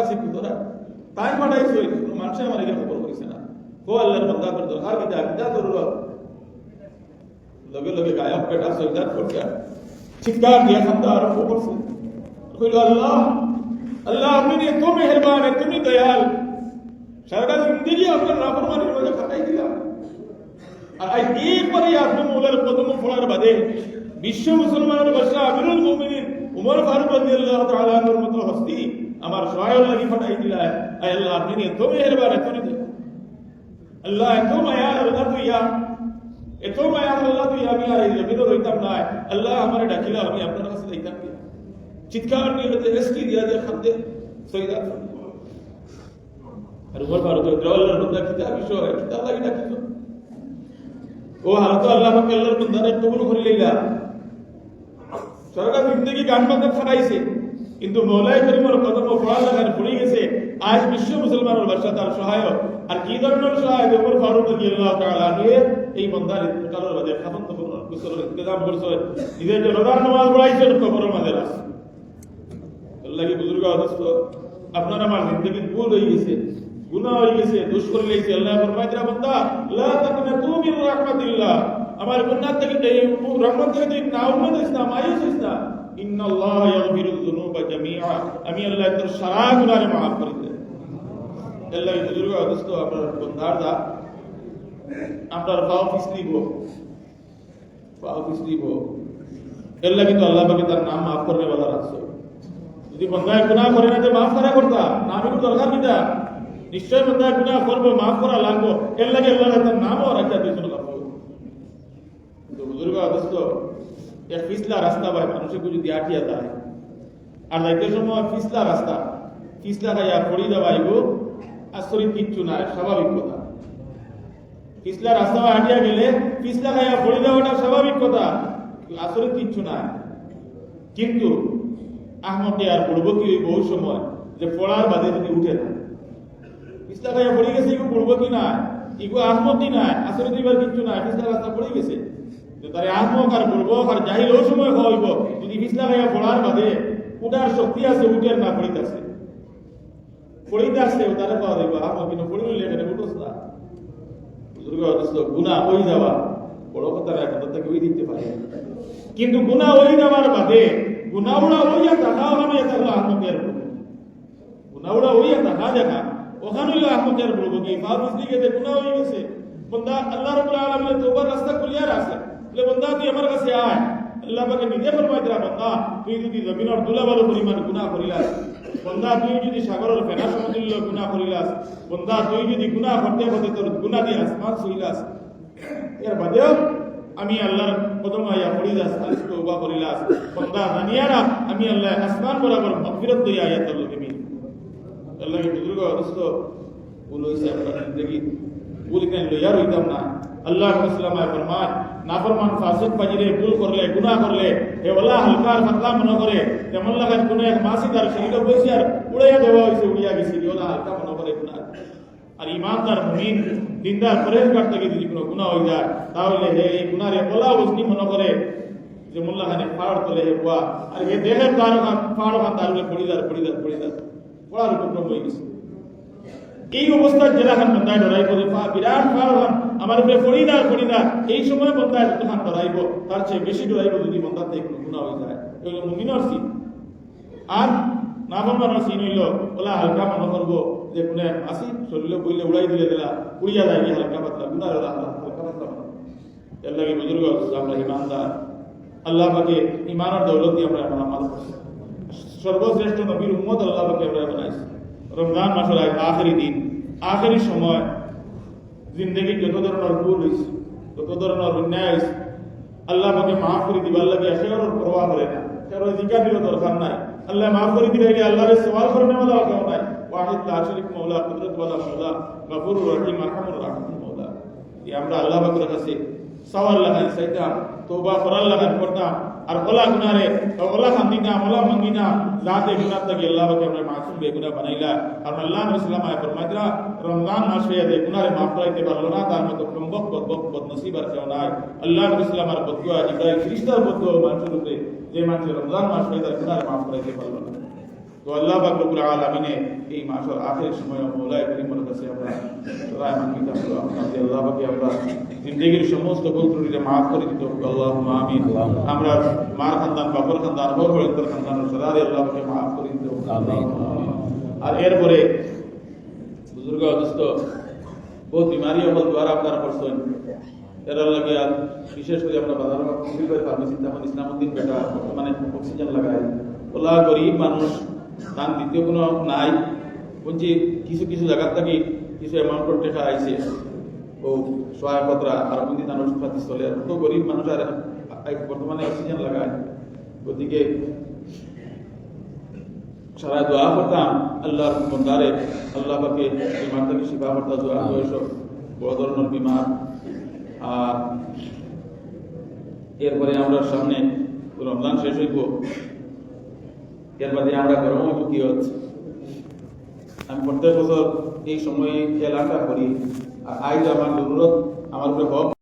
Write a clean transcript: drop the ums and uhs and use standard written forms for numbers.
আছে কুতরা তাই পাঠাইছে মানুষ আমার এখানে খবর করেছে না ও আল্লাহর বান্দা করে দরকার কিতা জরুরত লগে লগে গায়ব বেটা সৈদাত করতে চিৎকার দিয়া খান্দা আরম্ভ করছে কইল আল্লাহ আল্লাহ আপনি এত মেহেরবান এতনি দয়াল সারাটা জিন্দগি আপনার নাফরমানির মধ্যে কাটাই দিলাম আর আজ এরপরে আপনি মৌলার কদম ফোড়ার বাদে বিশ্ব মুসলমানের বাদশা আমিরুল মুমিনিন উমর ফারুক রাদিয়াল্লাহু তাআলা আনহুর মতো হস্তি আমার সহায়ক লাগি পাঠাই দিলাম আয় আল্লাহ আপনি এত মেহেরবান এতনি দয়াল আল্লাহ এত মায়া আল্লাহ তুইয়া এত মায়া আল্লাহ তুই আমি আর এই জমিনে রইতাম না আল্লাহ আমারে ডাকিলা আমি আপনার কাছে যাইতাম কি চিৎকার নিয়ে রেস্কি দিয়া দিয়ে খাদ্যে সৈদা আর উমর ফারুক আল্লাহর বান্দা কিতা বিষয় কিতা লাগি ডাকিল ও হালতো আল্লাহ পাক আল্লাহর বান্দারে কবুল করে লইলা সারা জিন্দগি গান বাজনা খারাইছে কিন্তু মওলাই করিমের কদম ফোড়া লাগার পড়ে গেছে আজ বিশ্ব মুসলমানের বাদশা তার সহায়ক আর কি ধরনের সহায়ক উমর ফারুক রাদিয়াল্লাহু তাআলা আনহু এই বান্দার ইন্তকালের বাদে খাতম তো কুসলের ইন্তজাম করছে নিজের যে রোজার নামাজ পড়াইছেন কবরের মাঝে রাখছে আল্লাহ কি বুজুর্গ দোস্ত আপনার আমার জিন্দগি ভুল হয়ে গেছে গুনাহ হয়ে গেছে দোষ করে লেগেছে আল্লাহ ফরমায় দিরা বান্দা লা তাকনাতু মির রাহমাতিল্লাহ আমার গুনাহ থেকে রহমত থেকে তুই না উম্মত হইস না মায়ুস হইস না ইন্নাল্লাহ ইয়াগফিরুয যুনুবা জামিআ আমি আল্লাহ তোর সারা গুনাহ মাফ করে দেব আল্লাহ কি বুজুর্গ দোস্ত আপনার বন্দার দা আপনার পাও পিছলিব আল্লাহ কিন্তু আল্লাহ পাকে তার নাম মাফ করবে বলা রাখছে যদি বন্দায় গুনাহ করে না যে মাফ করা করতা না আমি দরকার কিটা নিশ্চয় বন্দায় গুনাহ করবো মাফ করা লাগবো এর লাগে আল্লাহ তার নামও রাখা দিয়েছিল তো বুজুর্গ দোস্ত এক পিছলা রাস্তা ভাই মানুষের যদি আটিয়া যায় আর যাইতে সময় পিছলা খাইয়া পড়ি দেওয়া আইব আশ্চর্য কিচ্ছু নাই স্বাভাবিক কথা পিছলা রাস্তা হাঁটিয়া গেলে পিছলা খাইয়া পড়ে দেওয়াটা স্বাভাবিক কথা আসলে কিচ্ছু না কিন্তু আহমদে আর পড়বো কি ওই বহু সময় যে পড়ার বাদে যদি উঠে না পিছলা খাইয়া পড়ে গেছে ইগো পড়বো কি না ইগো আহমদি না আসলে দুইবার কিচ্ছু না পিছলা রাস্তা পড়ে গেছে তারে আহমক আর পড়বো আর জাহিল ওই সময় হইব যদি পিছলা খাইয়া পড়ার বাদে উঠার শক্তি আছে উঠের না পড়িতে আছে তারা পাওয়া যাইব আহমদ কিন্তু পড়ে নিলে এখানে উঠোস না গুনাহ হয়ে যাওয়া বড় কথা না এখন তাকে ওই দিতে পারে কিন্তু গুনাহ হয়ে যাওয়ার বাদে গুনাহগুলা হইয়া থাকা ওখানে থাকলো আহমদের গুনাহগুলা হইয়া থাকা দেখা ওখানে হইলো আহমদের বলবো কি মা বুঝলি গেছে গুনাহ হয়ে গেছে বন্দা আল্লাহ রাব্বুল আলামিনের তওবার রাস্তা খুলিয়া রাখে বলে বন্দা তুই আমার কাছে আয় আল্লাহ পাকে নিজে ফরমায় দিরা বন্দা তুই যদি জমিনের দুলাবালু পরিমাণ গুনাহ করিলাস বন্দা তুই যদি সাগরের ফেনা সমতুল্য গুনাহ করিলাস বন্দা তুই যদি গুনাহ করতে করতে তোর গুনাহ দিয়ে আসমান ছুঁইলাস এর বাদেও আমি আল্লাহর কদম আয়া পড়িলাস আজ তওবা করিলাস বন্দা জানিয়ারা আমি আল্লাহ আসমান বরাবর মাগফিরাত দিয়া আয়াতুল লহিমি আল্লাহ কি বুজুর্গ দোস্ত বলইছে আপনারা জিন্দগি ভুল কেন লইয়া রইতাম না আল্লাহ রাসূলুল্লাহ ফরমান নাফরমান ফাসিক বাজিরে ভুল করলে গুনাহ করলে হে আল্লাহ হালকার ফাতলা মনে করে তেমন লাগার কোন এক মাসিদার শরীরে বসে আর উড়াইয়া দেওয়া হইছে উড়িয়া গেছে ওলা হালকা মনে করে গুনাহ আর ইমানদার মুমিন দিনদার পরেজগার থেকে যদি কোনো গুনাহ হয়ে যায় তাহলে এই গুনাহরে বলা উজনি মনে করে যে মোল্লা খানে ফাড় তোলে বুয়া আর এই দেহের তার ফাড় খান তার পড়িদার পড়ার উপক্রম হয়ে গেছে এই অবস্থায় জেলা খান বন্ধায় ডরাইব যে বিরাট ফাড় খান আমার উপরে পড়িদার এই সময় বন্ধায় যতখান ডরাইব তার চেয়ে বেশি ডরাইব যদি বন্ধার থেকে কোনো গুনাহ হয়ে যায় এগুলো মুমিনের সিন আর নাফরমানের সিন হইল ওলা হালকা মনে করবো যে কোনে আসি শরীরে বইলে উড়াই দিলে দিলা উড়িয়া যায় হালকা পাতলা গুনাহ হালকা পাতলা এর লাগে বুজুর্গ আমরা ইমানদার আল্লাহ পাকে ইমানের দৌলত দিয়ে আমরা আমাল করছি সর্বশ্রেষ্ঠ নবীর উম্মত আল্লাহ পাকে আমরা বানাইছি রমজান মাসের আখেরি দিন আখেরি সময় জিন্দগি যত ধরনের ভুল হয়েছে যত ধরনের অন্যায় হয়েছে আল্লাহ পাকে মাফ করে দিবার লাগে সেগুলোর পরোয়া করে না সেগুলো জিজ্ঞাসির দরকার নাই আল্লাহ মাফ করে দিলে আল্লাহরে সওয়াল করনে वाला কেউ নাই ওয়াহিদ লা শরীক মাওলা কুদরত ওয়ালা মাওলা গফুরুর রহিম আরহামুর রাহিম মাওলা এই আমরা আল্লাহ পাকের কাছে সওয়াল লাগাই সাইতা তওবা করার লাগান করতাম আর ওলা গুনারে ওলা খান্দিনা ওলা মাঙ্গিনা জাতে গুনাহ থেকে আল্লাহ পাকে আমরা মাসুম বেগুনাহ বানাইলা আর আল্লাহ নবী সাল্লাল্লাহু আলাইহি ফরমাইতরা রমজান মাসে এই গুনারে মাফ করাইতে পারলো না তার মতো কমবক বদনসিব আর কেউ নাই আল্লাহ নবী সাল্লাল্লাহু আলাইহি বদুয়া ইব্রাহিম খ্রিস্টার বদুয়া মানুষের উপরে যে মানুষ রমজান মাসে তার গুনারে মাফ করাইতে পারলো না তো আল্লাহ পাক রব্বুল আলামিনে এই মাসের আখের সময় মওলায়ে কারীমের কাছে আমরা সদায় মানবিত হলো আমাদের আল্লাহ পাকে আমরা জিন্দেগীর সমস্ত ভুল ত্রুটিকে মাফ করে দিতে হবে আল্লাহুম্মা আমিন। আমরা মার খানদান বাবার খানদান বড় বড় খানদানের সদায় আল্লাহ পাকে মাফ করে দিতে হবে আমিন। আর এরপরে বুজুর্গ দোস্ত বহুত বিমারি হল দ্বারা আপনারা করছেন এর লাগে বিশেষ করে আমরা বাজার ফার্মেসি তখন ইসলামউদ্দিন বেটা মানে অক্সিজেন লাগায় ওলা গরিব মানুষ তার দ্বিতীয় কোনো নাই বলছি কিছু কিছু জায়গার থেকে কিছু অ্যামাউন্টের টাকা আইছে ও সহায়করা আর মন্দি তার ওষুধপাতি চলে তো গরিব মানুষ আর বর্তমানে অক্সিজেন লাগায় গতিকে সারা দোয়া করতাম আল্লাহর বন্দারে আল্লাহ পাকে বিমার থেকে শিফা করতাম দোয়া এইসব বড় ধরনের বিমার। আর এরপরে আমরা সামনে রমজান শেষ হইব এর বাদে আমরা গরম হইব কি হচ্ছে আমি প্রত্যেক বছর এই সময়ে খেলাটা করি আর আজ আমার জরুরত আমার উপরে হক